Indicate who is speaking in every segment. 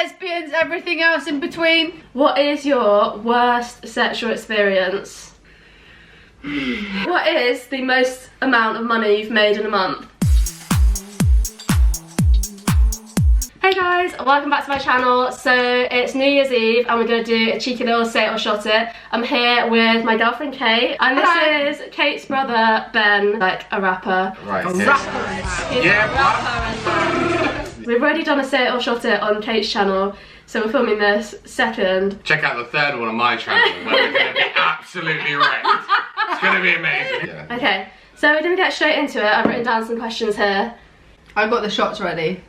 Speaker 1: lesbians, everything else in between.
Speaker 2: What is your worst sexual experience? What is the most amount of money you've made in a month? Hey guys, welcome back to my channel. So it's New Year's Eve and we're going to do a cheeky little say it or shot it. I'm here with my girlfriend Kate, and this is Kate's brother Ben, like a rapper.
Speaker 3: Right.
Speaker 2: A rapper.
Speaker 3: Yeah.
Speaker 2: We've already done a say it or shot it on Kate's channel, so we're filming this second.
Speaker 3: Check out the third one on my channel where we're going to be absolutely right. It's going to be amazing. Yeah.
Speaker 2: Okay, so we're going to get straight into it. I've written down some questions here.
Speaker 1: I've got the shots ready.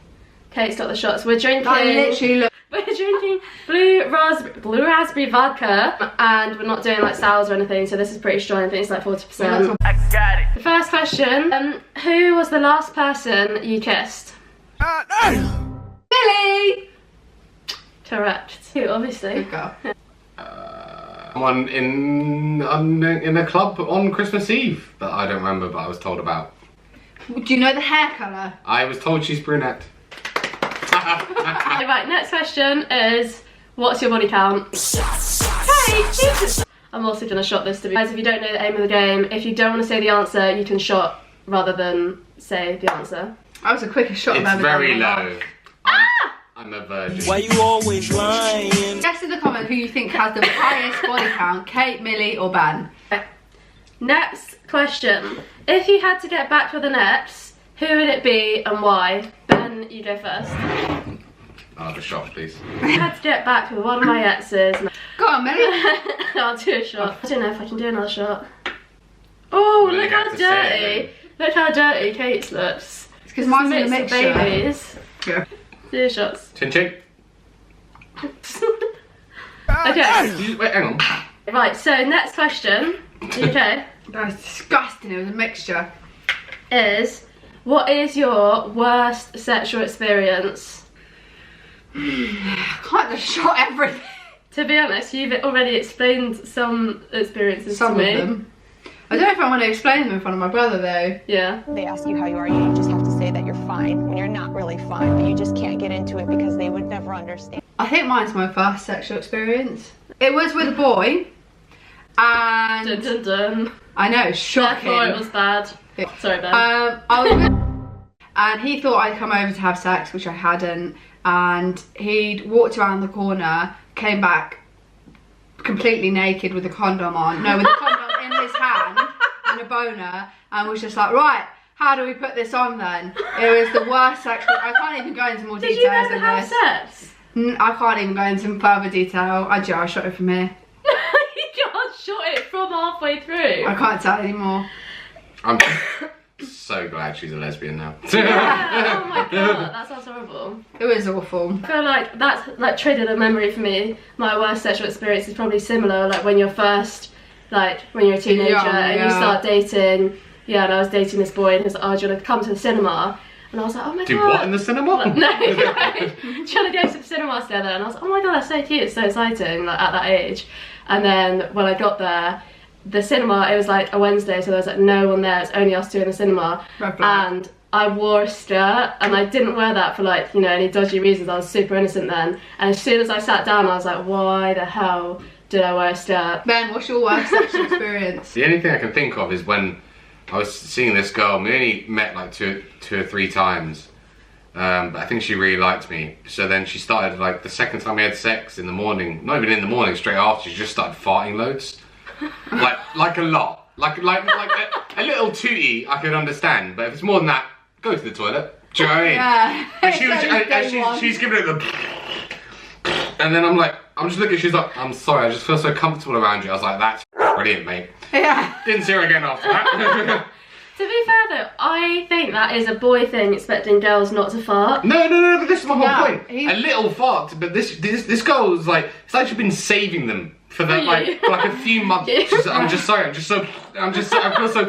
Speaker 2: Kate's got the shots. We're drinking.
Speaker 1: I literally look.
Speaker 2: We're drinking blue raspberry vodka, and we're not doing like sours or anything. So this is pretty strong. I think it's like 40%.
Speaker 1: I got it.
Speaker 2: The first question: who was the last person you kissed?
Speaker 1: Millie.
Speaker 2: Correct. Who? Obviously.
Speaker 1: Good girl.
Speaker 3: One in a club on Christmas Eve that I don't remember, but I was told about.
Speaker 1: Do you know the hair colour?
Speaker 3: I was told she's brunette.
Speaker 2: Right, next question is, what's your body count? Hey, Jesus. I'm also gonna shot this to be. Guys, if you don't know the aim of the game, if you don't want to say the answer, you can shot rather than say the answer.
Speaker 1: That was the quickest shot I've
Speaker 3: It's
Speaker 1: ever done.
Speaker 3: very low. I'm a virgin.
Speaker 4: Why you always lying?
Speaker 1: Guess in the comment who you think has the highest body count, Kate, Millie or Ben.
Speaker 2: Next question. If you had to get back with an ex, who would it be and why? Ben, you go first.
Speaker 3: I'll have a shot, please.
Speaker 2: If you had to get back with one of my exes.
Speaker 1: Go on, Millie.
Speaker 2: I'll do a shot. I don't know if I can do another shot. Oh,
Speaker 3: Well,
Speaker 2: look
Speaker 3: you
Speaker 2: how
Speaker 3: have to say
Speaker 2: dirty. Look how dirty Kate's looks.
Speaker 1: It's because mine's in a
Speaker 2: Mix of
Speaker 1: mixture.
Speaker 2: babies.
Speaker 1: Yeah.
Speaker 2: Do shots.
Speaker 3: Chin chin.
Speaker 2: Okay.
Speaker 3: Wait, hang on.
Speaker 2: Right, so next question. Okay.
Speaker 1: That was disgusting, it was a mixture.
Speaker 2: Is, what is your worst sexual experience?
Speaker 1: I can't just shot everything.
Speaker 2: To be honest, you've already explained some experiences
Speaker 1: Some
Speaker 2: to me.
Speaker 1: of them. I don't know if I want to explain them in front of my brother though.
Speaker 2: Yeah.
Speaker 5: They ask you how you are, you just have to say that you're fine when you're not really fine, but you just can't get into it because they would never understand.
Speaker 1: I think mine's my first sexual experience. It was with a boy, and
Speaker 2: Dun dun dun.
Speaker 1: I know, shocking.
Speaker 2: Therefore it was bad. Sorry, Ben.
Speaker 1: I was with and he thought I'd come over to have sex, which I hadn't, and he'd walked around the corner, came back completely naked with a condom on. No, with a condom in his hand and a boner, and was just like, right, how do we put this on then? It was the worst sexual. I can't even go into more
Speaker 2: Did
Speaker 1: details
Speaker 2: you never
Speaker 1: than
Speaker 2: have
Speaker 1: this.
Speaker 2: sex?
Speaker 1: I can't even go into further detail. I shot it from here.
Speaker 2: You can't shot it from halfway through.
Speaker 1: I can't tell anymore.
Speaker 3: I'm so glad she's a lesbian now.
Speaker 2: Yeah, oh my god, that sounds horrible.
Speaker 1: It was awful.
Speaker 2: I feel like that's like triggered a memory for me. My worst sexual experience is probably similar, like when you're first, like when you're a teenager and you start dating. Yeah, and I was dating this boy and he was like, oh, do you want to come to the cinema? And I was like, oh my god.
Speaker 3: Do what in the cinema?
Speaker 2: Like, no, trying to go to the cinema together, and I was like, oh my god, that's so cute, it's so exciting, like at that age. And then when I got there, the cinema, it was like a Wednesday, so there was like no one there, it's only us two in the cinema. And I wore a skirt, and I didn't wear that for like, you know, any dodgy reasons. I was super innocent then. And as soon as I sat down, I was like, why the hell did I wear a skirt?
Speaker 1: Ben, what's your worst sexual experience?
Speaker 3: The only thing I can think of is when I was seeing this girl. We only met like two or three times, but I think she really liked me. So then she started, like the second time we had sex in the morning, not even in the morning, straight after, she just started farting loads, like a lot, like a little tootie I could understand, but if it's more than that, go to the toilet. Do you know what I mean?
Speaker 1: Yeah.
Speaker 3: And she was, she's giving it the, and then I'm just looking. She's like, I'm sorry, I just feel so comfortable around you. I was like, that's brilliant, mate.
Speaker 1: Yeah.
Speaker 3: Didn't see her again after that.
Speaker 2: To be fair though, I think that is a boy thing, expecting girls not to fart.
Speaker 3: No, but this is my whole point.
Speaker 1: he-
Speaker 3: A little fart, but this girl was like, it's like she's been saving them for the,
Speaker 2: Really?
Speaker 3: for like a few months. She's like, I feel so,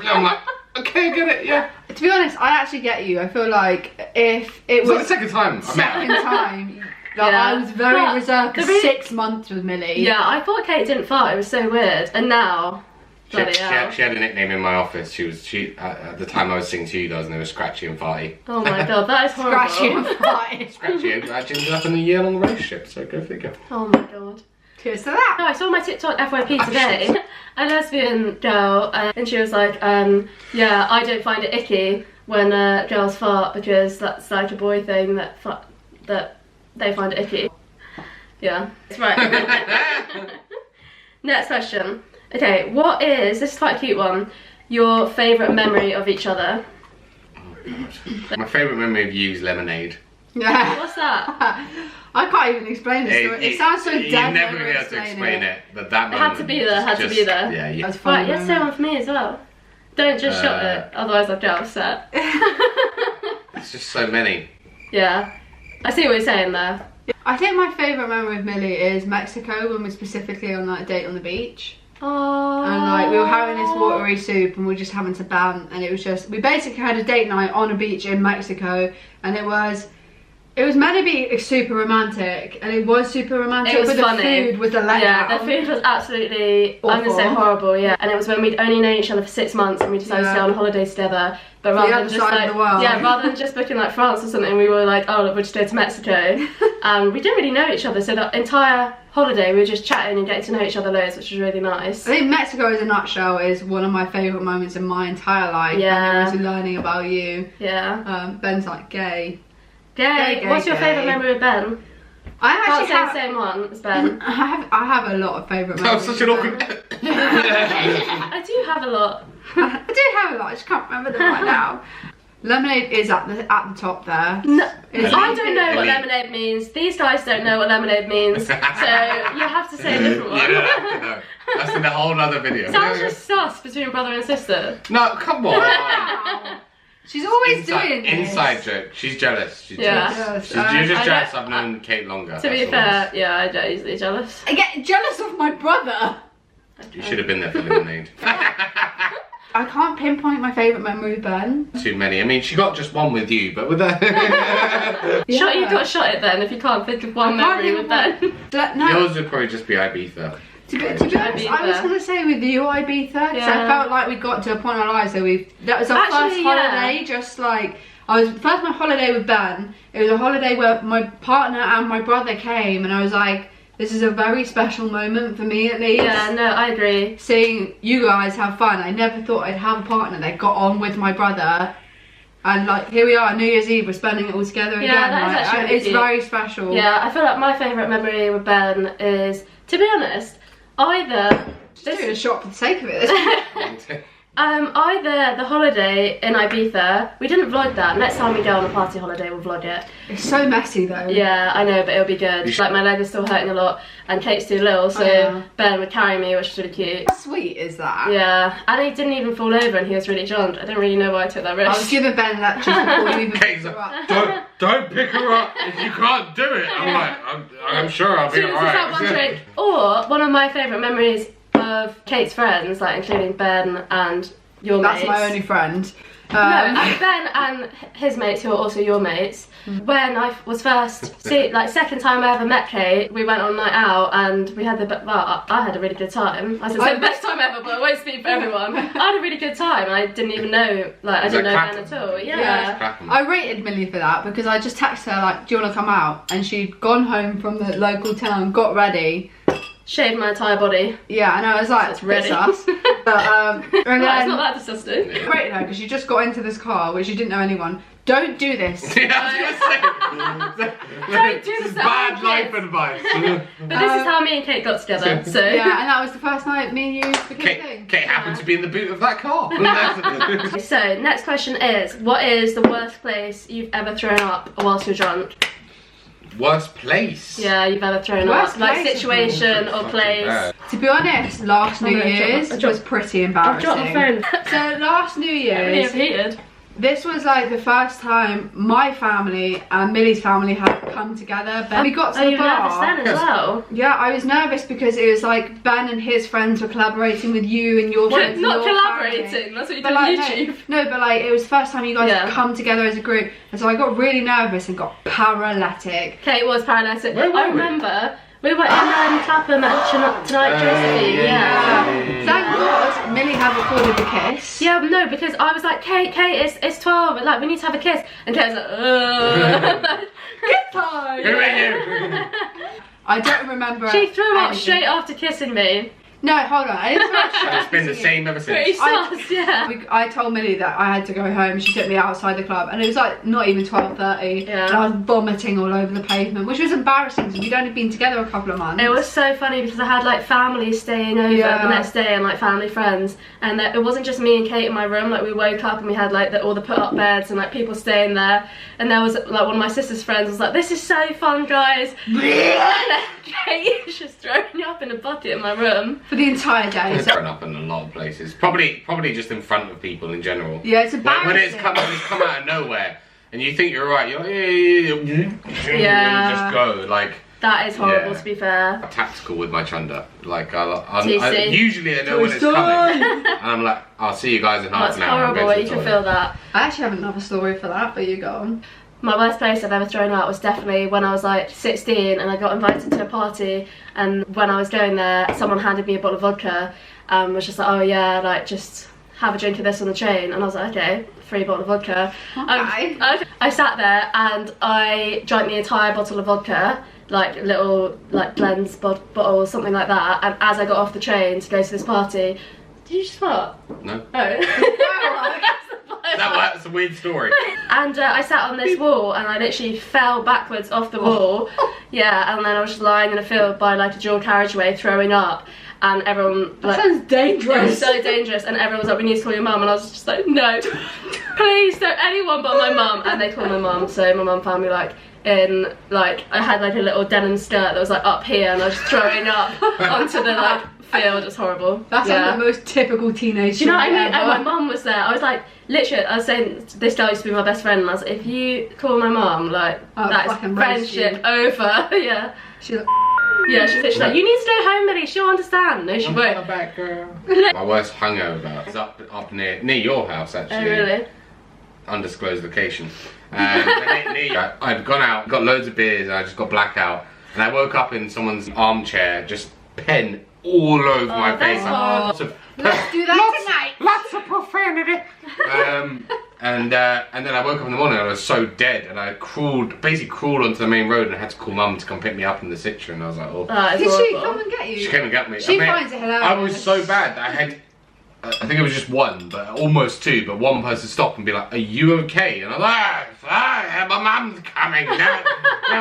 Speaker 3: I'm like, okay, I get it, yeah.
Speaker 1: To be honest, I actually get you. I feel like if it
Speaker 3: It's
Speaker 1: was
Speaker 3: like the second time I met her.
Speaker 1: second time, like,
Speaker 2: Yeah.
Speaker 1: I was very
Speaker 2: But
Speaker 1: reserved for
Speaker 2: the re-
Speaker 1: 6 months with Millie.
Speaker 2: Yeah, I thought Kate didn't fart, it was so weird. And now, Bloody hell.
Speaker 3: She had a nickname in my office. She at the time I was singing to you guys, and they were Scratchy and Farty.
Speaker 2: Oh my god, that is horrible.
Speaker 1: Scratchy and Farty.
Speaker 3: Scratchy actually ended up in a year-long relationship, so go figure.
Speaker 2: Oh my god.
Speaker 1: Cheers to that.
Speaker 2: No, I saw my TikTok FYP today, a lesbian girl, and she was like, yeah, I don't find it icky when girls fart because that's like a boy thing that they find it icky. Yeah, that's right. Next question. Okay, this is quite a cute one, your favourite memory of each other?
Speaker 3: Oh god. My favourite memory of you is lemonade.
Speaker 1: Yeah.
Speaker 2: What's that?
Speaker 1: I can't even explain this story. It sounds so dead.
Speaker 3: You never really have to explain it, but that
Speaker 2: It had to be there, had to be there.
Speaker 3: Yeah, yeah.
Speaker 1: That's fun.
Speaker 2: Right, yes, say one for me as well. Don't just shot it, otherwise I'll get upset.
Speaker 3: It's just so many.
Speaker 2: Yeah, I see what you're saying there.
Speaker 1: I think my favourite memory of Millie is Mexico, when we specifically on that date on the beach.
Speaker 2: Oh.
Speaker 1: And like we were having this watery soup and we were just having to bant, and it was just, we basically had a date night on a beach in Mexico, and it was meant to be super romantic, and it was super romantic.
Speaker 2: It was
Speaker 1: but
Speaker 2: funny.
Speaker 1: The food was the letdown.
Speaker 2: Yeah, the food was absolutely, I'm gonna say horrible, yeah. And it was when we'd only known each other for 6 months and we decided to stay on holidays together. But rather than just like, rather than just booking like France or something, we were like, oh look, we'll just go to Mexico. We didn't really know each other, so the entire holiday we were just chatting and getting to know each other loads, which was really nice.
Speaker 1: I think Mexico as a nutshell is one of my favourite moments in my entire life.
Speaker 2: Yeah.
Speaker 1: And it was learning about you.
Speaker 2: Yeah.
Speaker 1: Ben's like gay.
Speaker 2: Gay. What's your favourite memory with Ben?
Speaker 1: I actually
Speaker 2: can't say the same one as Ben.
Speaker 1: I have a lot of favourite memories.
Speaker 3: That was such an awkward.
Speaker 2: I do have a lot.
Speaker 1: I do have a lot, I just can't remember them right now. Lemonade is at the top there.
Speaker 2: No,
Speaker 1: It's
Speaker 2: I don't know what
Speaker 3: Elite.
Speaker 2: lemonade means. These guys don't know what lemonade means. So you have to say a different one.
Speaker 3: No, that's in a whole other video.
Speaker 2: Sounds just sus between brother and sister.
Speaker 3: No, come on.
Speaker 1: Wow. She's always doing this.
Speaker 3: Inside joke. She's jealous. She's
Speaker 2: Yeah.
Speaker 3: jealous.
Speaker 1: Yes.
Speaker 3: You're just
Speaker 2: I
Speaker 3: jealous.
Speaker 2: don't-
Speaker 3: I've known Kate longer.
Speaker 2: To be
Speaker 3: that's all.
Speaker 2: fair, yeah, I get easily jealous.
Speaker 1: I get jealous of my brother.
Speaker 3: You should have been there for lemonade.
Speaker 1: I can't pinpoint my favourite memory with Ben.
Speaker 3: Too many. I mean, she got just one with you, but with her.
Speaker 2: Shot, you got shot it then if you can't think of one memory with Ben.
Speaker 1: No,
Speaker 3: Yours would probably just be Ibiza.
Speaker 1: to be honest, I was going to say with you Ibiza, because
Speaker 2: Yeah.
Speaker 1: I felt like we got to a point in our lives where that was our
Speaker 2: Actually,
Speaker 1: first
Speaker 2: yeah.
Speaker 1: holiday, just like, first my holiday with Ben, it was a holiday where my partner and my brother came, and I was like, this is a very special moment for me at least.
Speaker 2: Yeah, no, I agree.
Speaker 1: Seeing you guys have fun. I never thought I'd have a partner that got on with my brother, and like here we are, New Year's Eve, we're spending it all together again.
Speaker 2: that is
Speaker 1: Like,
Speaker 2: actually really
Speaker 1: it's
Speaker 2: cute.
Speaker 1: very special.
Speaker 2: Yeah, I feel like my favourite memory with Ben is, to be honest, either
Speaker 1: Just doing a shot for the sake of it.
Speaker 2: either the holiday in Ibiza. We didn't vlog that. Next time we go on a party holiday, we'll vlog it.
Speaker 1: It's so messy though.
Speaker 2: Yeah, I know, but it'll be good. Like my leg is still hurting a lot, and Kate's too little, so
Speaker 1: Yeah.
Speaker 2: Ben would carry me, which is really cute.
Speaker 1: How sweet is that?
Speaker 2: Yeah, and he didn't even fall over, and he was really drunk. I didn't really know why I took that risk.
Speaker 1: I was giving Ben lectures before you even picked
Speaker 3: Kate's
Speaker 1: her
Speaker 3: like,
Speaker 1: up.
Speaker 3: don't pick her up if you can't do it. I'm like, I'm sure I'll be
Speaker 2: Soon as he's had one
Speaker 3: alright.
Speaker 2: drink. Or one of my favourite memories of Kate's friends, like including Ben and your
Speaker 1: That's
Speaker 2: mates.
Speaker 1: my only friend.
Speaker 2: No, Ben and his mates, who are also your mates. When I was second time I ever met Kate, we went on a night out and we had I had a really good time. I said the best time ever, but I won't speak for everyone. I had a really good time, and I didn't even know, I didn't know Ben at all. Yeah.
Speaker 1: I rated Millie for that because I just texted her like, do you want to come out? And she'd gone home from the local town, got ready.
Speaker 2: Shaved my entire body.
Speaker 1: Yeah, and I was like,
Speaker 2: It's ready.
Speaker 1: sus. But, and
Speaker 2: Well,
Speaker 1: then
Speaker 2: it's not that disgusting.
Speaker 1: I rated her because she just got into this car, which she didn't know anyone. Don't do this.
Speaker 3: Yeah, I was gonna say.
Speaker 2: Don't do
Speaker 3: This
Speaker 2: this
Speaker 3: is
Speaker 2: at
Speaker 3: bad
Speaker 2: home,
Speaker 3: life
Speaker 2: kids.
Speaker 3: advice.
Speaker 2: But this is how me and Kate got together, so.
Speaker 1: Yeah, and that was the first night me and you became a thing.
Speaker 3: Kate happened to be in the boot of that car.
Speaker 2: So, next question is, what is the worst place you've ever thrown up whilst you're drunk?
Speaker 3: Worst place.
Speaker 2: Yeah, you've ever thrown
Speaker 1: Worst
Speaker 2: up. Like
Speaker 1: place?
Speaker 2: situation or
Speaker 3: Fucking
Speaker 2: place.
Speaker 3: bad.
Speaker 1: To be honest, last New
Speaker 2: no,
Speaker 1: Year's
Speaker 2: I dropped-
Speaker 1: was pretty
Speaker 2: I've
Speaker 1: embarrassing.
Speaker 2: dropped my phone.
Speaker 1: So last New
Speaker 2: Really
Speaker 1: Year's,
Speaker 2: repeated.
Speaker 1: this was like the first time my family and Millie's family had come together. But we got to
Speaker 2: Oh,
Speaker 1: the
Speaker 2: you were nervous
Speaker 1: bar.
Speaker 2: then as well?
Speaker 1: Yeah, I was nervous because it was like Ben and his friends were collaborating with you and your friends. and
Speaker 2: Not
Speaker 1: your
Speaker 2: collaborating,
Speaker 1: family.
Speaker 2: that's what you do
Speaker 1: But
Speaker 2: on
Speaker 1: like,
Speaker 2: YouTube.
Speaker 1: no, but like it was the first time you guys
Speaker 2: Yeah.
Speaker 1: had come together as a group, and so I got really nervous and got paralytic.
Speaker 2: Kate was paralytic.
Speaker 3: Where were
Speaker 2: I
Speaker 3: we?
Speaker 2: remember We were in Clapham at Tonight Josephine, yeah.
Speaker 1: Thank God Millie had recorded the kiss.
Speaker 2: Yeah, no, because I was like, Kate, it's 12, like, we need to have a kiss. And Kate was like,
Speaker 1: Goodbye!
Speaker 3: Who are you?
Speaker 1: I don't remember.
Speaker 2: She threw up
Speaker 1: anything.
Speaker 2: straight after kissing me.
Speaker 1: No, hold on. I didn't throw up straight
Speaker 3: It's
Speaker 1: after
Speaker 3: been the
Speaker 1: kissing
Speaker 3: same
Speaker 1: you.
Speaker 3: ever
Speaker 2: Pretty
Speaker 3: since.
Speaker 2: sus, yeah.
Speaker 1: I told Millie that I had to go home. She took me outside the club, and it was like not even 12:30.
Speaker 2: Yeah.
Speaker 1: And I was vomiting all over the pavement, which was embarrassing because we'd only been together a couple of months.
Speaker 2: It was so funny because I had like family staying over the next day and like family friends, and it wasn't just me and Kate in my room. Like we woke up and we had like all the put up beds and like people staying there, and there was like one of my sister's friends was like, "This is so fun, guys." And then Kate was just throwing up in a bucket in my room
Speaker 1: for the entire day.
Speaker 3: It's thrown up in a lot of places. Probably just in front of people in general.
Speaker 1: Yeah, it's embarrassing.
Speaker 3: When it's come out of nowhere, and you think you're right, you're like, yeah. Just go like.
Speaker 2: That is horrible, to be fair.
Speaker 3: Tactical with my chunder. Like
Speaker 2: usually
Speaker 3: I know when it's coming, and I'm like, I'll see you guys in half an hour.
Speaker 2: That's horrible. You can feel that.
Speaker 1: I actually have another story for that, but you go on.
Speaker 2: My worst place I've ever thrown out was definitely when I was like 16 and I got invited to a party, and when I was going there someone handed me a bottle of vodka and was just like, oh yeah, like just have a drink of this on the train, and I was like, okay, free bottle of vodka.
Speaker 1: Okay.
Speaker 2: I sat there and I drank the entire bottle of vodka, like little like blends bottle or something like that, and as I got off the train to go to this party, did you just fart?
Speaker 3: No.
Speaker 2: Oh.
Speaker 3: That's a weird story.
Speaker 2: And I sat on this wall and I literally fell backwards off the wall. Yeah, and then I was just lying in a field by like a dual carriageway throwing up, and everyone like,
Speaker 1: that sounds dangerous.
Speaker 2: It was so dangerous, and everyone was like, we need to call your mum, and I was just like, no, please don't, anyone but my mum. And they called my mum, so my mum found me like in like, I had like a little denim skirt that was like up here, and I was just throwing up onto the like field. It was horrible.
Speaker 1: That's like the most typical teenage.
Speaker 2: Do you know what I mean?
Speaker 1: ever.
Speaker 2: And my mum was there. I was like, literally, I was saying, this girl used to be my best friend, and I was like, if you call my mum, like, that's friendship over. Yeah.
Speaker 1: She's like,
Speaker 2: yeah, she's literally like, you need to go home, Millie, she'll understand. No, she won't.
Speaker 3: Back, girl. My worst hangover is up near your house, actually.
Speaker 2: Oh, really?
Speaker 3: Undisclosed location. I'd gone out, got loads of beers, and I just got blackout, and I woke up in someone's armchair, just pen all over my face.
Speaker 1: let's do that tonight.
Speaker 3: Lots of profanity. And then I woke up in the morning and I was so dead, and I basically crawled onto the main road, and I had to call mum to come pick me up in the Citroen, and I was like, oh.
Speaker 1: Did she come and get you?
Speaker 3: She came and got me.
Speaker 1: She finds it hilarious.
Speaker 3: I was so bad that I had, I think it was just one, but almost two, but one person stopped and be like, are you okay? And I was like, my mum's coming. Don't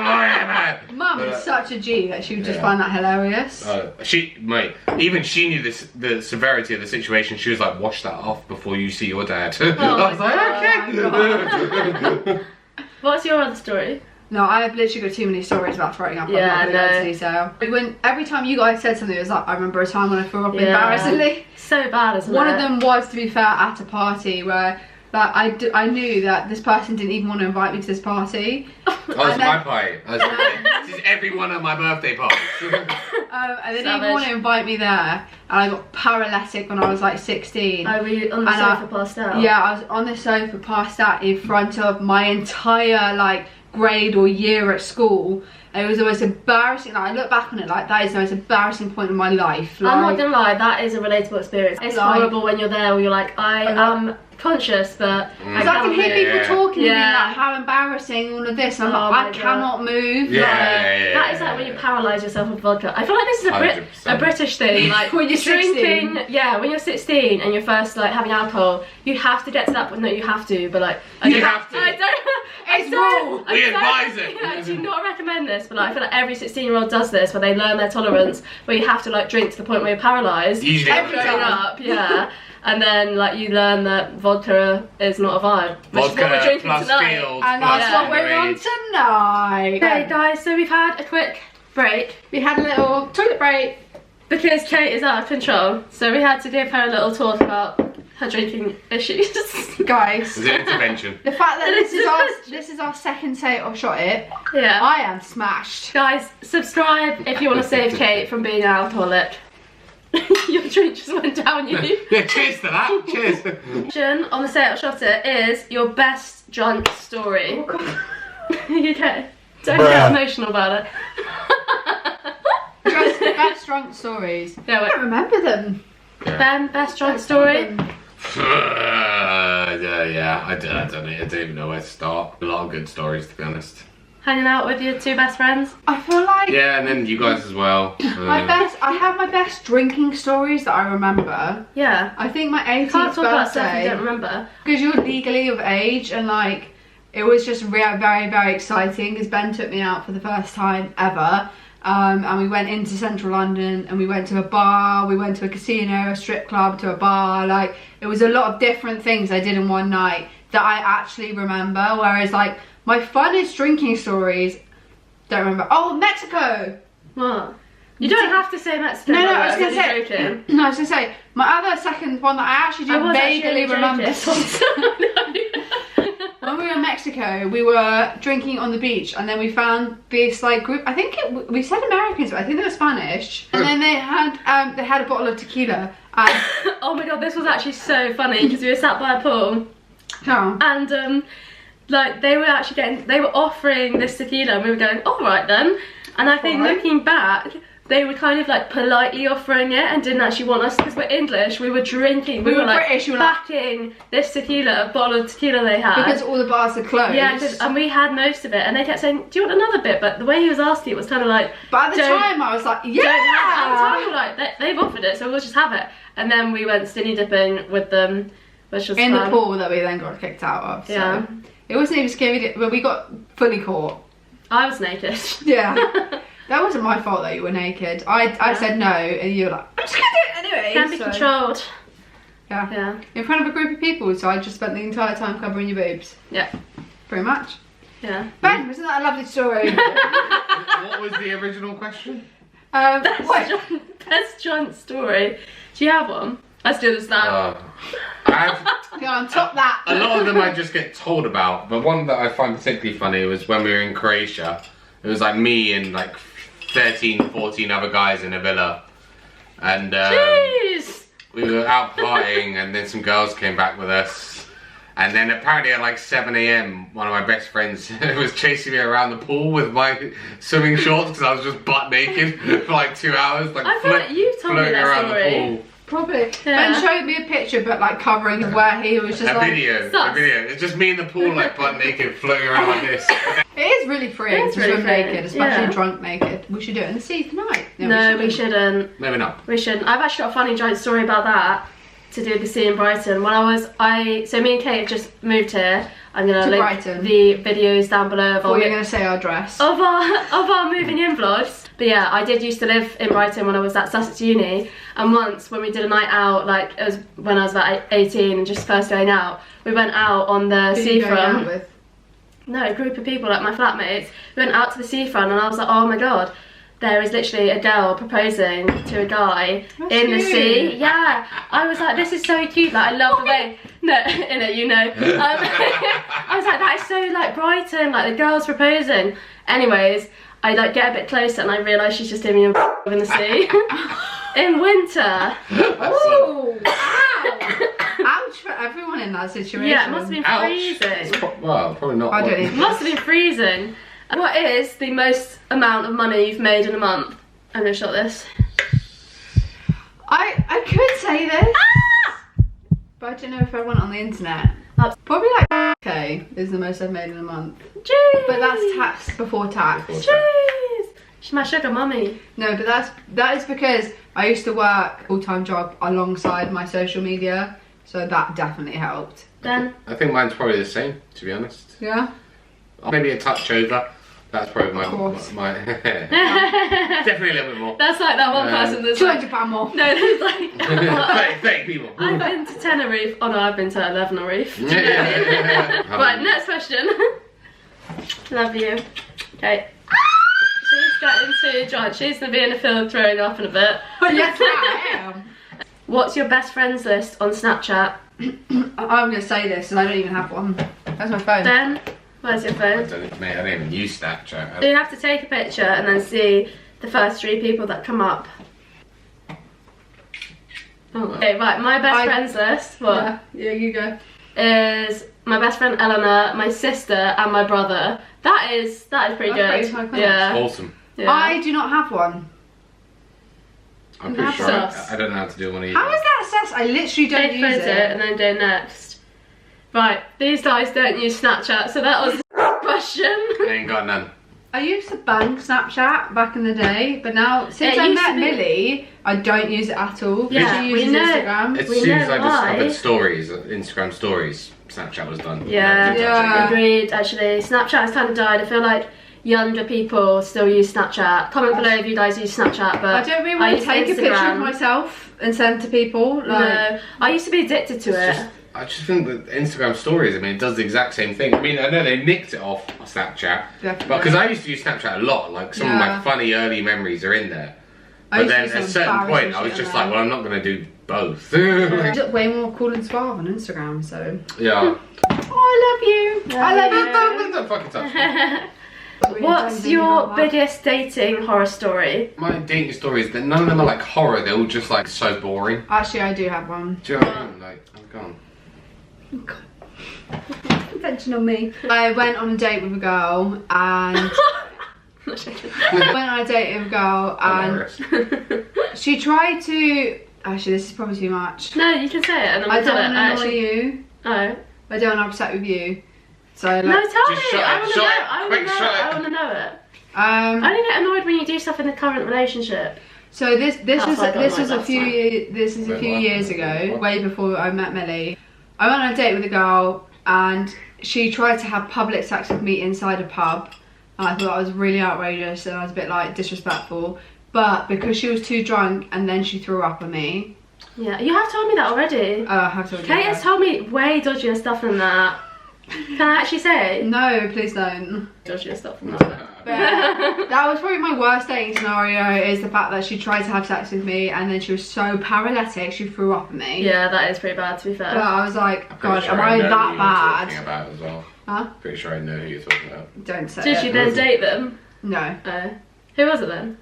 Speaker 3: worry about it.
Speaker 1: Mum is such a G that she would just find that hilarious.
Speaker 3: Even she knew the severity of the situation. She was like, wash that off before you see your dad.
Speaker 2: Oh
Speaker 3: I was like, okay.
Speaker 2: What's your other story?
Speaker 1: No, I've literally got too many stories about throwing up.
Speaker 2: Yeah,
Speaker 1: I'm not going to go into detail. Every time you guys said something, it was like, I remember a time when I threw up embarrassingly.
Speaker 2: So bad, isn't it?
Speaker 1: One of them was, to be fair, at a party where like, I knew that this person didn't even want to invite me to this party.
Speaker 3: Oh, it's my party. This is every one of my birthday parties.
Speaker 1: And they didn't even want to invite me there. And I got paralytic when I was like 16.
Speaker 2: Oh, were you on the sofa passed out?
Speaker 1: Yeah, I was on the sofa passed out in front of my entire like grade or year at school. And it was the most embarrassing. Like, I look back on it like that is the most embarrassing point in my life. Like,
Speaker 2: I'm not gonna lie, that is a relatable experience. It's horrible when you're there where you're like, I am conscious, but
Speaker 1: I can hear people talking to me
Speaker 2: Yeah.
Speaker 1: like how embarrassing all of this, and I'm
Speaker 2: Oh
Speaker 1: like,
Speaker 2: my
Speaker 1: I cannot move.
Speaker 2: That is like when you paralyse yourself with vodka. I feel like this is a British thing. Like
Speaker 1: when you're 16.
Speaker 2: drinking, yeah, when you're 16 and you're first like having alcohol, you have to get to that point. No, you have to, but like I
Speaker 3: You
Speaker 2: don't,
Speaker 3: have to.
Speaker 2: I don't.
Speaker 1: It's rule.
Speaker 3: We advise it.
Speaker 2: I do not recommend this, but like, I feel like every 16-year-old does this, where they learn their tolerance, where you have to like drink to the point where you're paralysed.
Speaker 3: Usually
Speaker 1: Every
Speaker 2: Growing
Speaker 1: time.
Speaker 2: up, yeah. And then like you learn that vodka is not a vibe. Which is what we're
Speaker 3: Vodka
Speaker 2: drinking
Speaker 3: plus
Speaker 2: tonight.
Speaker 3: fields
Speaker 1: And
Speaker 3: plus
Speaker 1: that's what we're on
Speaker 3: underage.
Speaker 1: tonight.
Speaker 2: Okay guys, so we've had a quick break.
Speaker 1: We had a little toilet break.
Speaker 2: Because Kate is out of control, so we had to give her a little talk about her drinking issues.
Speaker 1: Guys,
Speaker 3: It's an intervention.
Speaker 1: the fact that this is our second say or shot it,
Speaker 2: Yeah.
Speaker 1: I am smashed.
Speaker 2: Guys, subscribe if you want to save Kate from being an alcoholic. Your drink just went down you.
Speaker 3: Yeah, cheers to that. Cheers.
Speaker 2: Question on the say it or shot it is your best drunk story.
Speaker 1: Oh, God.
Speaker 2: You okay? Don't get emotional about it.
Speaker 1: Best drunk stories.
Speaker 2: Yeah,
Speaker 1: I don't remember them.
Speaker 2: Ben, best drunk story?
Speaker 3: Yeah, I don't even know where to start. A lot of good stories, to be honest.
Speaker 2: Hanging out with your 2 best friends?
Speaker 1: I feel like
Speaker 3: Yeah, and then you guys as well.
Speaker 1: I have my best drinking stories that I remember.
Speaker 2: Yeah.
Speaker 1: I think my 18th
Speaker 2: Can't talk about stuff you
Speaker 1: birthday,
Speaker 2: don't remember.
Speaker 1: because you're legally of age, and like it was just very, very exciting because Ben took me out for the first time ever. And we went into central London and we went to a bar, we went to a casino, a strip club, to a bar. Like, it was a lot of different things I did in one night that I actually remember. Whereas, like, my funnest drinking stories, don't remember. Oh, Mexico!
Speaker 2: What? You don't have to say Mexico.
Speaker 1: No,
Speaker 2: I
Speaker 1: I was going to say,
Speaker 2: joking.
Speaker 1: no, I was going to say, my other second one that I actually do vaguely remember. When we were in Mexico, we were drinking on the beach, and then we found this like group. I think we said Americans, but I think they were Spanish. And then they had a bottle of tequila. And
Speaker 2: Oh my god, this was actually so funny because we were sat by a pool, and like they were offering this tequila, and we were going, all right then. And I think looking back, they were kind of like politely offering it and didn't actually want us, because we're English, we were drinking, we were like
Speaker 1: British,
Speaker 2: backing this tequila, a bottle of tequila they had.
Speaker 1: because all the bars are closed.
Speaker 2: Yeah, and we had most of it, and they kept saying, do you want another bit? But the way he was asking it was kind of like,
Speaker 1: But at the time, I was like, yeah!
Speaker 2: at the time, we were like, they've offered it, so we'll just have it. And then we went skinny dipping with them, which was
Speaker 1: in
Speaker 2: fun.
Speaker 1: the pool that we then got kicked out of. So.
Speaker 2: Yeah.
Speaker 1: It wasn't even scary, but we got fully caught.
Speaker 2: I was naked.
Speaker 1: Yeah. That wasn't my fault that you were naked. I said no, and you were like, I'm just gonna do it anyway.
Speaker 2: Can't be controlled.
Speaker 1: Yeah.
Speaker 2: Yeah.
Speaker 1: In front of a group of people, so I just spent the entire time covering your boobs.
Speaker 2: Yeah.
Speaker 1: Pretty much.
Speaker 2: Yeah.
Speaker 1: Ben, wasn't that a lovely story?
Speaker 3: What was the original question?
Speaker 2: Best drunk story. Do you have one? Let's do this now.
Speaker 1: Yeah, on top that.
Speaker 3: A lot of them I just get told about, but one that I find particularly funny was when we were in Croatia. It was like me and like 13, 14 other guys in a villa, and
Speaker 2: Jeez!
Speaker 3: we were out partying, and then some girls came back with us, and then apparently at like 7 AM, one of my best friends was chasing me around the pool with my swimming shorts because I was just butt naked for like 2 hours, like
Speaker 2: I feel like you've told me
Speaker 3: floating
Speaker 2: that
Speaker 3: around
Speaker 2: story.
Speaker 3: the pool.
Speaker 1: Probably.
Speaker 2: Yeah.
Speaker 1: Ben showed me a picture, but like covering where he was just
Speaker 3: A
Speaker 1: like.
Speaker 3: video.
Speaker 2: Sus.
Speaker 3: It's just me in the pool, like butt naked, floating around like this.
Speaker 1: It is really freeing
Speaker 2: It is
Speaker 1: to
Speaker 2: really
Speaker 1: swim
Speaker 2: freeing,
Speaker 1: naked, especially
Speaker 2: yeah.
Speaker 1: drunk naked. We should do it in the sea tonight.
Speaker 2: No, we shouldn't.
Speaker 3: Maybe not.
Speaker 2: We shouldn't. I've actually got a funny giant story about that to do with the sea in Brighton. So me and Kate have just moved here. I'm gonna link
Speaker 1: Brighton.
Speaker 2: the videos down below of
Speaker 1: Or you're gonna say our dress.
Speaker 2: of our moving in vlogs. But yeah, I did used to live in Brighton when I was at Sussex Uni, and once when we did a night out, like it was when I was about 18 and just first going out, we went out on the
Speaker 1: Who you going out
Speaker 2: seafront.
Speaker 1: with?
Speaker 2: No, a group of people, like my flatmates. We went out to the seafront, and I was like, oh my god, there is literally a girl proposing to a guy
Speaker 1: That's
Speaker 2: in the
Speaker 1: cute.
Speaker 2: sea. Yeah, I was like, this is so cute. Like, I love the way. No, in it, you know. I was like, that is so like Brighton. Like the girl's proposing. Anyways, I like get a bit closer, and I realise she's just giving me a in the sea in winter.
Speaker 1: Ooh! Ow! Ouch for everyone in that situation.
Speaker 2: Yeah, it must have been
Speaker 3: Ouch.
Speaker 2: freezing.
Speaker 3: Well, probably not.
Speaker 1: I don't
Speaker 2: It
Speaker 1: even.
Speaker 2: must have been freezing. What is the most amount of money you've made in a month? I'm gonna shot this.
Speaker 1: I could say this, but I don't know if I went on the internet. Probably like okay is the most I've made in a month.
Speaker 2: Jeez.
Speaker 1: But that's tax before tax.
Speaker 2: Jeez. She's my sugar mummy.
Speaker 1: No, but that is because I used to work full-time job alongside my social media, so that definitely helped.
Speaker 2: Then
Speaker 3: I think mine's probably the same, to be honest.
Speaker 1: Yeah.
Speaker 3: Maybe a touch over. That's probably
Speaker 1: Of course.
Speaker 3: my definitely a little bit more.
Speaker 2: that's like that one person that's like,
Speaker 1: £200 more.
Speaker 2: no, there's like
Speaker 3: 30 people.
Speaker 2: I've been to Tenerife. Oh no, I've been to Tenerife.
Speaker 3: Yeah.
Speaker 2: Right, next question. Love you. Okay. She's getting too drunk. She's gonna be in the field throwing up in a bit.
Speaker 1: Yes, I am.
Speaker 2: What's your best friends list on Snapchat?
Speaker 1: I'm gonna say this, and I don't even have one. That's my phone.
Speaker 2: Then, where's your
Speaker 3: I
Speaker 2: phone?
Speaker 3: don't, mate, I don't even use Snapchat.
Speaker 2: You have to take a picture and then see the first 3 people that come up. Okay, right, my best friends list, what?
Speaker 1: Yeah, you go.
Speaker 2: Is my best friend Eleanor, my sister, and my brother. That is pretty
Speaker 1: That's
Speaker 2: good.
Speaker 1: pretty high class.
Speaker 2: Yeah.
Speaker 3: Awesome.
Speaker 2: Yeah.
Speaker 1: I do not have one.
Speaker 3: I'm pretty sure I don't know how to do one either.
Speaker 1: How is that sus? I literally don't use it.
Speaker 2: And then do next. Right, these guys don't use Snapchat, so that was the question.
Speaker 3: I ain't got none.
Speaker 1: I used to bang Snapchat back in the day, but now since I met Millie, I don't use it at all.
Speaker 2: Yeah,
Speaker 1: she uses Instagram.
Speaker 3: As soon as I discovered stories, Instagram stories, Snapchat was done.
Speaker 2: Yeah, agreed. Actually, Snapchat has kind of died. I feel like younger people still use Snapchat. Comment below if you guys use Snapchat, but
Speaker 1: I don't really want to take a picture of myself and send to people.
Speaker 2: No, I used to be addicted to it.
Speaker 3: I just think that Instagram stories, I mean, it does the exact same thing. I mean, I know they nicked it off Snapchat, but because I used to use Snapchat a lot, like some of my funny early memories are in there. But then at a certain point, I was just like, well, I'm not going to do both.
Speaker 1: Just way more cool and suave on Instagram, so.
Speaker 3: Yeah.
Speaker 1: Oh, I love you. I love you.
Speaker 3: Don't fucking touch me.
Speaker 2: What's your biggest dating horror story?
Speaker 3: My dating stories, none of them are like horror, they're all just like so boring.
Speaker 1: Actually, I do have one.
Speaker 3: Do you know what I mean? Like, I'm gone.
Speaker 1: Attention on me. I went on a date with a girl and I went on a date with a girl and she tried to. Actually, this is probably too much.
Speaker 2: No, you can say it. And
Speaker 1: I don't want to annoy you.
Speaker 2: Oh.
Speaker 1: I don't want to upset with you. So like,
Speaker 2: no, tell me. I want to know.
Speaker 3: I
Speaker 2: want to know it. I only get annoyed when you do stuff in the current relationship.
Speaker 1: So this was a few years ago, way before I met Millie. I went on a date with a girl and she tried to have public sex with me inside a pub. And I thought that was really outrageous and I was a bit like disrespectful. But because she was too drunk and then she threw up on me.
Speaker 2: Yeah, you have told me that already.
Speaker 1: Oh, I have told you.
Speaker 2: Kate has told me way dodgier stuff than that. Can I actually say?
Speaker 1: No, please don't.
Speaker 2: Dodgier stuff than that.
Speaker 1: That was probably my worst dating scenario, is the fact that she tried to have sex with me and then she was so paralytic she threw up on me.
Speaker 2: Yeah, that is pretty bad, to be fair.
Speaker 1: But I was like, God, am I that bad?
Speaker 3: Talking about as well.
Speaker 1: Huh?
Speaker 3: Pretty sure I know who you're talking about.
Speaker 1: Don't say
Speaker 2: Did you then date them?
Speaker 1: No.
Speaker 2: Who was it then?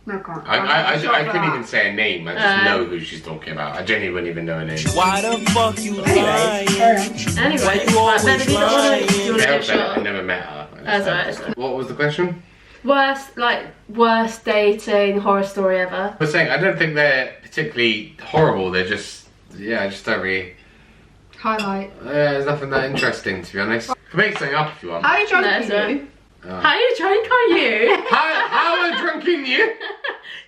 Speaker 1: No, I can't.
Speaker 3: I couldn't even say a name. I just know who she's talking about. I genuinely wouldn't even know her name.
Speaker 4: Why the fuck you lying?
Speaker 2: Anyway, you always
Speaker 3: I never met her.
Speaker 2: That's right.
Speaker 3: What was the question?
Speaker 2: Worst dating horror story ever.
Speaker 3: I was saying, I don't think they're particularly horrible. They're just, I just don't really.
Speaker 1: Highlight.
Speaker 3: There's nothing that interesting, to be honest. Make something up if you want.
Speaker 1: How are you drunk are you?
Speaker 2: How drunk are you?
Speaker 3: How are drunk in you?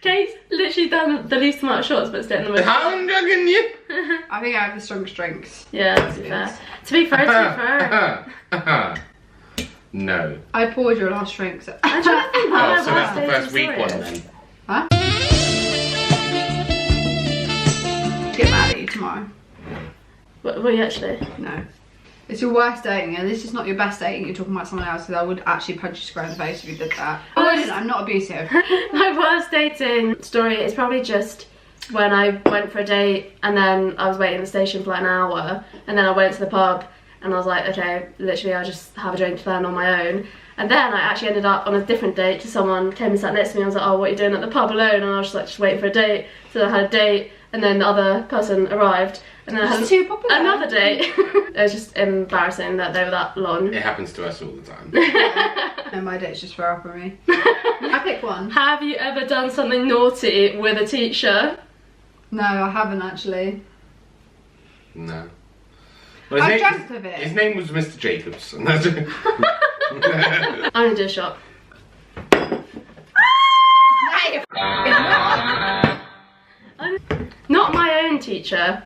Speaker 2: Kate's literally done the least amount of shots, but still in the middle.
Speaker 3: How am drunk in you?
Speaker 1: I think I have the strongest drinks.
Speaker 2: Yeah, to be fair. To be fair.
Speaker 3: No.
Speaker 1: I poured your last drink. So.
Speaker 2: I'm trying to think what
Speaker 3: so that's the first week one then.
Speaker 1: Huh? Get mad at you tomorrow.
Speaker 2: Will you actually?
Speaker 1: No. It's your worst dating, and this is not your best dating. You're talking about someone else, because I would actually punch you square in the face if you did that. I wouldn't. I'm not abusive.
Speaker 2: My worst dating story is probably just when I went for a date and then I was waiting in the station for like an hour, and then I went to the pub and I was like, okay, literally I'll just have a drink then on my own. And then I actually ended up on a different date to someone came and sat next to me and I was like, oh, what are you doing at the pub alone? And I was just like, just waiting for a date. So I had a date and then the other person arrived. And then I had another date. It was just embarrassing that they were that long.
Speaker 3: It happens to us all the time.
Speaker 1: And my dates just throw up on me. I pick one.
Speaker 2: Have you ever done something naughty with a teacher?
Speaker 1: No, I haven't actually.
Speaker 3: No. Well,
Speaker 1: I dreamt of it.
Speaker 3: His name was Mr. Jacobs.
Speaker 2: I'm gonna do a shot. Not my own teacher.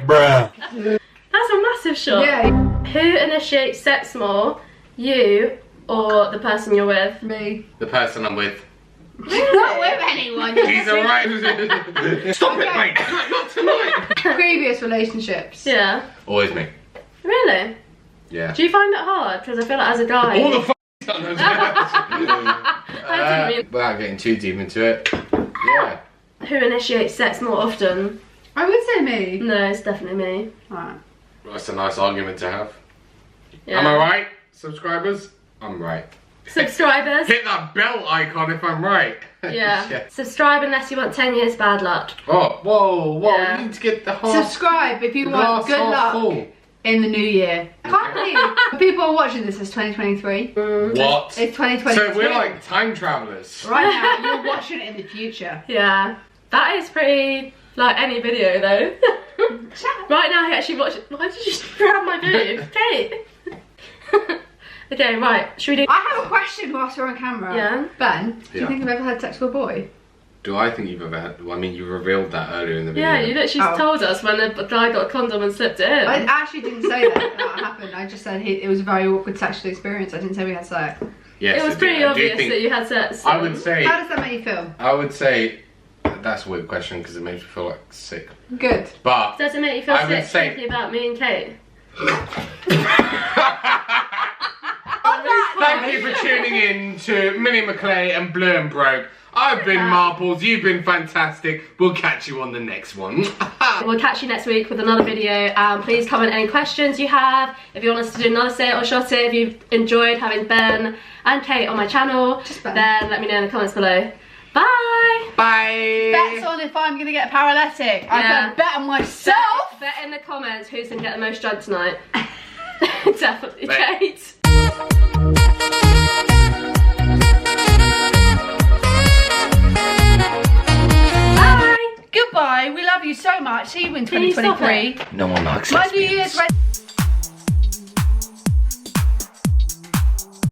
Speaker 4: Bruh.
Speaker 2: That's a massive shot.
Speaker 1: Yeah.
Speaker 2: Who initiates sex more, you or the person you're with?
Speaker 1: Me.
Speaker 3: The person I'm with.
Speaker 1: You're not with anyone.
Speaker 3: He's alright. Stop it, mate. Not tonight.
Speaker 1: Previous relationships.
Speaker 2: Yeah.
Speaker 3: Always me.
Speaker 2: Really?
Speaker 3: Yeah.
Speaker 2: Do you find it hard? Because I feel like as a guy...
Speaker 3: All the time.
Speaker 2: I didn't mean...
Speaker 3: Without getting too deep into it. Yeah.
Speaker 2: Who initiates sex more often?
Speaker 1: I would say me.
Speaker 2: No, it's definitely me.
Speaker 1: Right.
Speaker 3: Well, that's a nice argument to have.
Speaker 2: Yeah.
Speaker 3: Am I right, subscribers? I'm right.
Speaker 2: Subscribers?
Speaker 3: Hit that bell icon if I'm right.
Speaker 2: Yeah.
Speaker 3: Yes.
Speaker 2: Subscribe unless you want 10 years bad luck.
Speaker 3: Oh, whoa,
Speaker 2: Yeah.
Speaker 3: you need to get the half.
Speaker 1: Subscribe if you want
Speaker 3: glass
Speaker 1: good
Speaker 3: half
Speaker 1: luck
Speaker 3: full.
Speaker 1: in the new year. I can't believe people are watching this as 2023.
Speaker 3: What?
Speaker 1: It's 2022.
Speaker 3: So we're like time travelers.
Speaker 1: Right now, you're watching it in the future.
Speaker 2: Yeah, that is pretty like any video though. Right now, he actually watched. Why did you grab my boob, Kate? Okay, right. Should we do?
Speaker 1: I have a question whilst we're on camera.
Speaker 2: Yeah.
Speaker 1: Ben, do you
Speaker 3: Yeah.
Speaker 1: think I've ever had sex with a boy?
Speaker 3: Do I think you've ever had? Well, I mean, you revealed that earlier in the video.
Speaker 2: Yeah, you literally told us when the guy got a condom and slipped it in.
Speaker 1: I actually didn't say that happened. I just said it was a very awkward sexual experience. I didn't say we had sex.
Speaker 3: Yes,
Speaker 2: It was
Speaker 3: I
Speaker 2: pretty
Speaker 3: do
Speaker 2: obvious
Speaker 3: think-
Speaker 2: that you had sex.
Speaker 3: I would say.
Speaker 1: How does that make you feel?
Speaker 3: I would say that's a weird question because it makes me feel like sick.
Speaker 1: Good.
Speaker 3: But
Speaker 2: Does it make you feel
Speaker 3: I would
Speaker 2: sick
Speaker 3: say-
Speaker 2: thinking about me and Kate?
Speaker 3: thank you for tuning in to Millie Mclay and Bluenbroke. I've been Marples, you've been fantastic. We'll catch you on the next one.
Speaker 2: We'll catch you next week with another video. Please comment any questions you have. If you want us to do another Say It or Shot It, if you've enjoyed having Ben and Kate on my channel,
Speaker 1: Ben.
Speaker 2: then let me know in the comments below. Bye!
Speaker 3: Bye.
Speaker 1: Bets on if I'm gonna get paralytic. I
Speaker 2: Yeah.
Speaker 1: can bet on myself.
Speaker 2: Bet in the comments who's gonna get the most drunk tonight. Definitely
Speaker 3: Bet.
Speaker 2: Kate.
Speaker 1: Goodbye. We love you so much. See you in
Speaker 2: Can you stop
Speaker 1: 2023.
Speaker 2: it?
Speaker 4: No one likes
Speaker 1: My New Year's